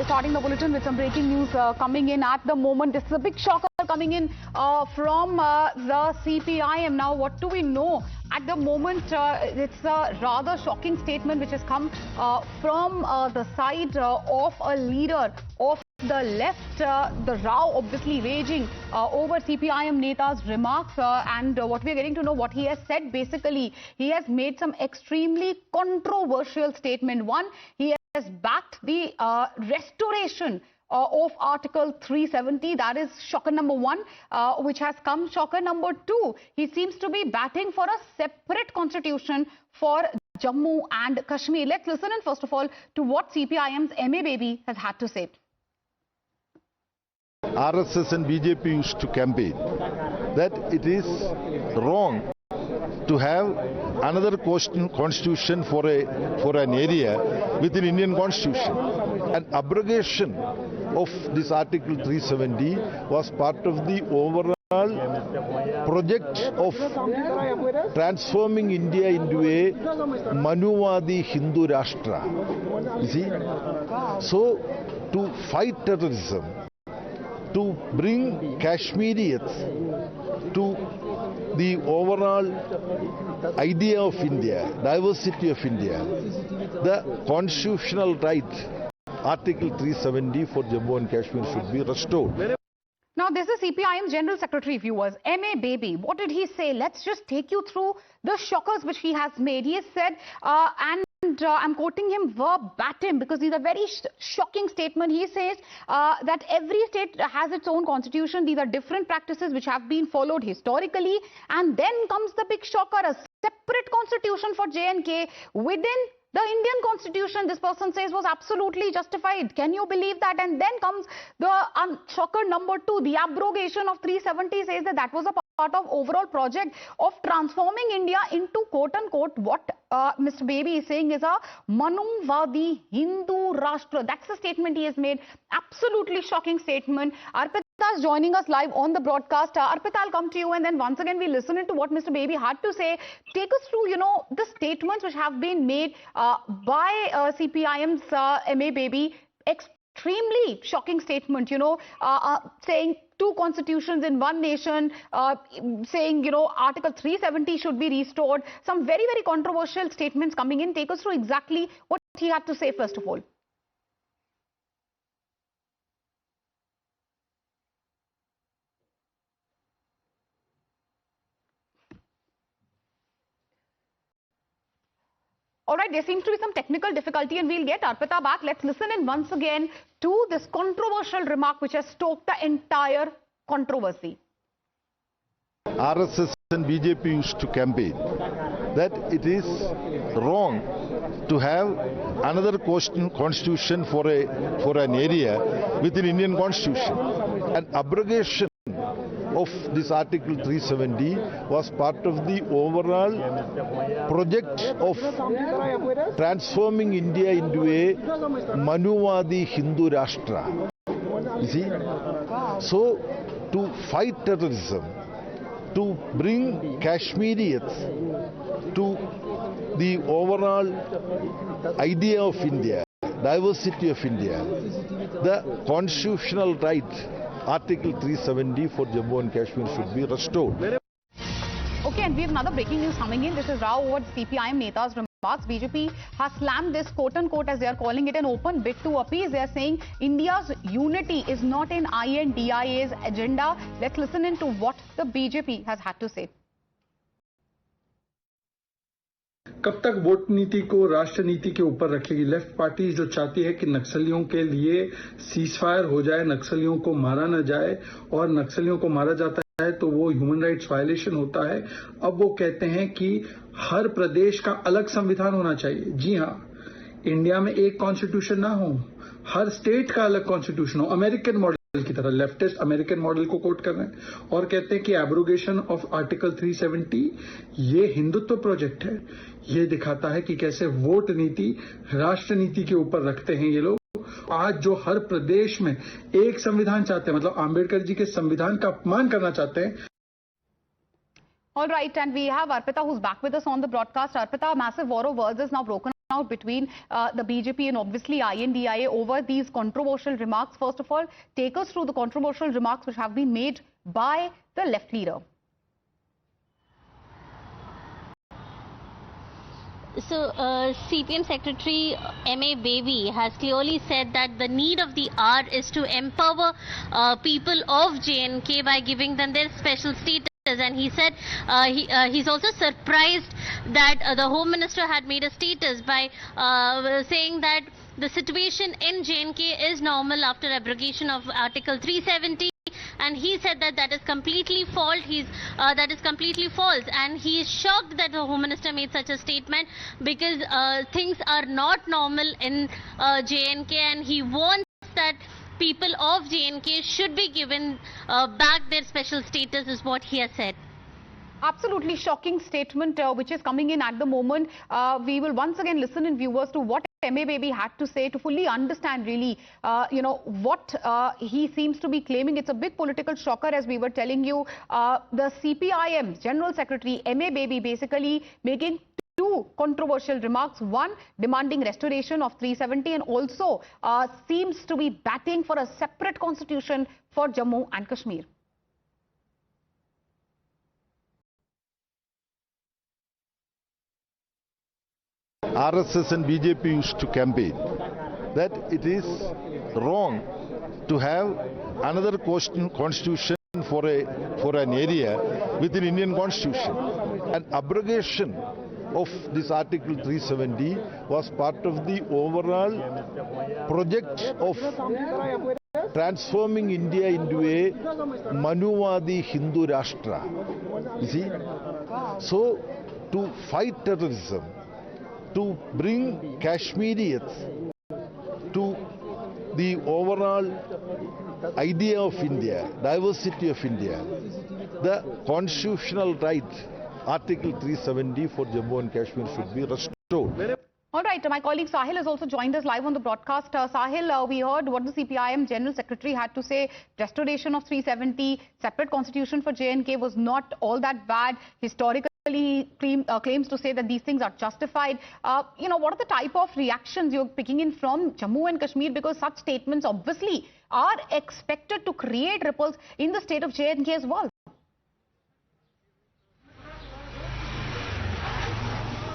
starting the bulletin with some breaking news coming in at the moment. This is a big shocker coming in from the CPIM. Now, what do we know? At the moment, it's a rather shocking statement which has come from the side of a leader of the left, the row obviously raging over CPIM Neta's remarks, and what we are getting to know what he has said. Basically, he has made some extremely controversial statement. One, he has backed the restoration of Article 370. That is shocker number one, which has come. Shocker number two, he seems to be batting for a separate constitution for Jammu and Kashmir. Let's listen in first of all to what CPIM's MA Baby has had to say. RSS and BJP used to campaign that it is wrong to have another constitution for an area within Indian constitution. An abrogation of this Article 370 was part of the overall project of transforming India into a Manuvadi Hindu Rashtra. You see? So, to fight terrorism, to bring Kashmirians to the overall idea of India, diversity of India, the constitutional right, Article 370 for Jammu and Kashmir should be restored. Now, this is CPIM's General Secretary, viewers, MA Baby. What did he say? Let's just take you through the shockers which he has made. He has said, I'm quoting him verbatim because these are very shocking statement. He says that every state has its own constitution. These are different practices which have been followed historically. And then comes the big shocker, a separate constitution for J&K within the Indian constitution, this person says, was absolutely justified. Can you believe that? And then comes the shocker number two. The abrogation of 370 says that was a part of overall project of transforming India into quote-unquote what Mr. Baby is saying is a Manuvadi Hindu Rashtra. That's the statement he has made. Absolutely shocking statement. Arpita is joining us live on the broadcast. Arpita, I'll come to you, and then once again we listen into what Mr. Baby had to say. Take us through, the statements which have been made by CPIM's MA Baby. Extremely shocking statement, saying two constitutions in one nation, saying, Article 370 should be restored. Some very, very controversial statements coming in. Take us through exactly what he had to say, first of all. All right, there seems to be some technical difficulty and we'll get Arpita back. Let's listen in once again to this controversial remark which has stoked the entire controversy. RSS and BJP used to campaign that it is wrong to have another constitution for an area within Indian constitution. An abrogation of this Article 370 was part of the overall project of transforming India into a Manuvadi Hindu Rashtra. You see? So, to fight terrorism, to bring Kashmirians to the overall idea of India, diversity of India, the constitutional right, Article 370 for Jammu and Kashmir should be restored. Okay, and we have another breaking news coming in. This is Rao over CPIM Neta's remarks. BJP has slammed this quote-unquote, as they are calling it, an open bid to appease. They are saying India's unity is not in INDIA's agenda. Let's listen into what the BJP has had to say. कब तक vote नीति को राष्ट्र नीति के ऊपर रखेगी? Left party जो चाहती है कि नक्सलियों के लिए सीजफायर हो जाए, नक्सलियों को मारा न जाए, और नक्सलियों को मारा जाता है तो वो ह्यूमन राइट्स वायलेशन होता है। अब वो कहते हैं कि हर प्रदेश का अलग संविधान होना चाहिए। जी हां, इंडिया में एक कॉन्स्टिट्यूशन ना हो, हर स्टेट का अलग कॉन्स्टिट्यूशन हो, अमेरिकन मॉडल की तरह। लेफ्टिस्ट अमेरिकन मॉडल को कोट कर रहे हैं और कहते हैं कि एब्रोगेशन ऑफ आर्टिकल 370 ये हिंदुत्व प्रोजेक्ट है। ये दिखाता है कि कैसे वोट नीति राष्ट्र नीति के ऊपर रखते हैं ये लोग। आज जो हर प्रदेश में एक संविधान चाहते हैं, मतलब आंबेडकर जी के संविधान का अपमान करना चाहते हैं। All right, and we have Arpita who's back with us on the broadcast. Arpita, a massive war of words is now broken out between the BJP and obviously INDIA over these controversial remarks. First of all, take us through the controversial remarks which have been made by the left leader. So, CPM Secretary M.A. Baby has clearly said that the need of the hour is to empower people of J&K by giving them their special status. And he said he's also surprised that the Home Minister had made a status by saying that the situation in J&K is normal after abrogation of Article 370. And he said that that is completely false. That is completely false, and he is shocked that the Home Minister made such a statement because things are not normal in J&K, and he wants that people of J&K should be given back their special status, is what he has said. Absolutely shocking statement which is coming in at the moment. We will once again listen in viewers to what M.A. Baby had to say to fully understand really, what he seems to be claiming. It's a big political shocker, as we were telling you. The CPIM General Secretary M.A. Baby basically making two controversial remarks. One, demanding restoration of 370, and also seems to be batting for a separate constitution for Jammu and Kashmir. RSS and BJP used to campaign that it is wrong to have another constitution for an area within Indian constitution. An abrogation of this Article 370 was part of the overall project of transforming India into a Manuvadi Hindu Rashtra. You see? So, to fight terrorism, to bring Kashmirians to the overall idea of India, diversity of India, the constitutional right, Article 370 for Jammu and Kashmir should be restored. All right, my colleague Sahil has also joined us live on the broadcast. Sahil, we heard what the CPIM General Secretary had to say. Restoration of 370, separate constitution for J&K was not all that bad. Historically, he claims to say that these things are justified. What are the type of reactions you're picking in from Jammu and Kashmir? Because such statements obviously are expected to create ripples in the state of J&K as well.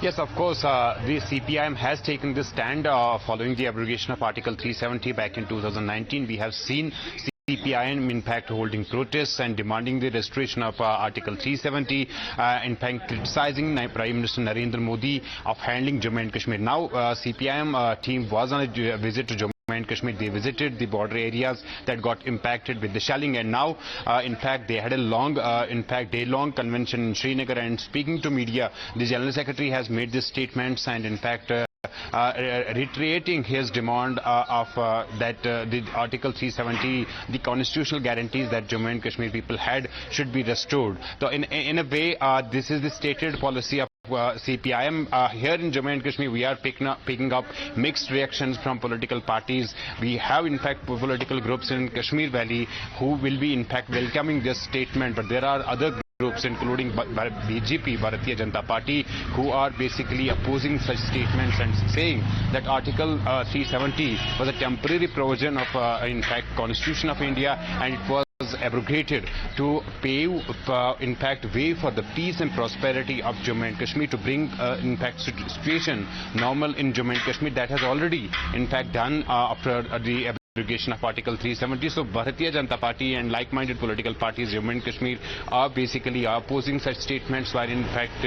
Yes, of course, the CPIM has taken this stand following the abrogation of Article 370 back in 2019. We have seen CPIM in fact holding protests and demanding the restoration of Article 370, in fact criticizing Prime Minister Narendra Modi of handling Jammu and Kashmir. Now, CPIM team was on a visit to Jammu and Kashmir. They visited the border areas that got impacted with the shelling, and now in fact they had a long day-long convention in Srinagar, and speaking to media, the General Secretary has made these statements and in fact reiterating his demand of that the Article 370, the constitutional guarantees that Jammu and Kashmir people had, should be restored. So in a way, this is the stated policy of CPIM. Here in Jammu and Kashmir, we are picking up mixed reactions from political parties. We have in fact political groups in Kashmir Valley who will be in fact welcoming this statement, but there are other groups including BJP, Bharatiya Janata Party, who are basically opposing such statements and saying that Article 370 was a temporary provision of in fact Constitution of India, and it was abrogated to pave in fact way for the peace and prosperity of Jammu and Kashmir, to bring in fact situation normal in Jammu and Kashmir. That has already in fact done after the abrogation of Article 370. So Bharatiya Janata Party and like-minded political parties Jammu and Kashmir are basically opposing such statements, while in fact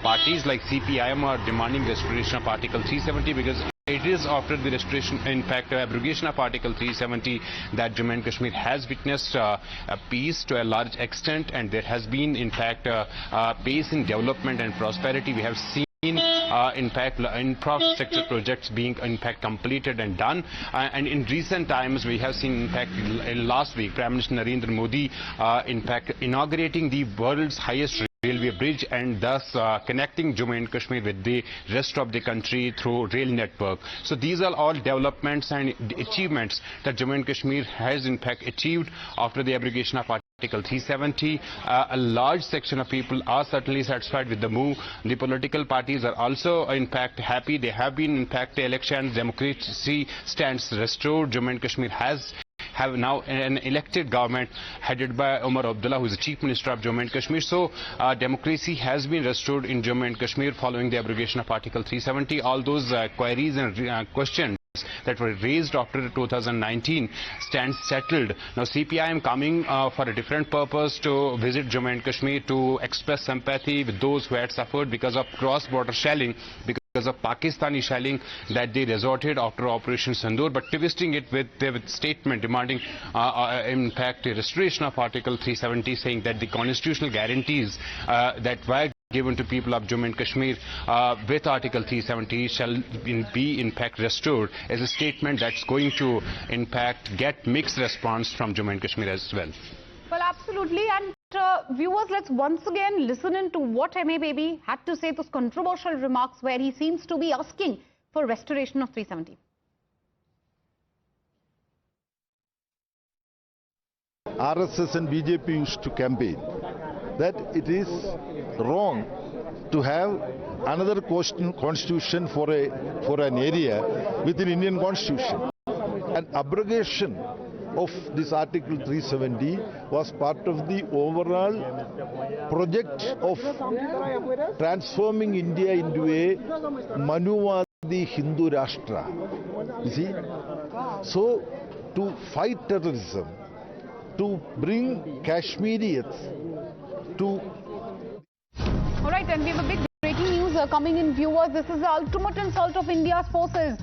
parties like CPIM are demanding restoration of Article 370, because it is after the restoration, in fact, abrogation of Article 370, that Jammu and Kashmir has witnessed peace to a large extent, and there has been, in fact, pace in development and prosperity. We have seen in fact infrastructure projects being in fact completed and done, and in recent times we have seen in fact last week Prime Minister Narendra Modi in fact inaugurating the world's highest railway bridge, and thus connecting Jammu and Kashmir with the rest of the country through rail network. So these are all developments and achievements that Jammu and Kashmir has in fact achieved after the abrogation of Article Article 370. A large section of people are certainly satisfied with the move. The political parties are also in fact happy. They have been in fact the elections. Democracy stands restored. Jammu and Kashmir have now an elected government headed by Omar Abdullah, who is the Chief Minister of Jammu and Kashmir. So democracy has been restored in Jammu and Kashmir following the abrogation of Article 370. All those queries and questions that were raised after 2019 stands settled. Now CPIM coming for a different purpose to visit Jammu and Kashmir to express sympathy with those who had suffered because of cross-border shelling, because of Pakistani shelling that they resorted after Operation Sindoor, but twisting it with statement demanding in fact the restoration of Article 370, saying that the constitutional guarantees that were given to people of Jammu and Kashmir with Article 370 shall be in fact restored, as a statement that's going to in fact get mixed response from Jammu and Kashmir as well. Well, absolutely. And viewers, let's once again listen into what MA Baby had to say, those controversial remarks where he seems to be asking for restoration of 370. RSS and BJP used to campaign that it is wrong to have another constitution for an area within Indian constitution. An abrogation of this Article 370 was part of the overall project of transforming India into a Manuvadi Hindu Rashtra. You see? So, to fight terrorism, to bring Kashmirians to... All right, and we have a big breaking news coming in, viewers. This is the ultimate insult of India's forces.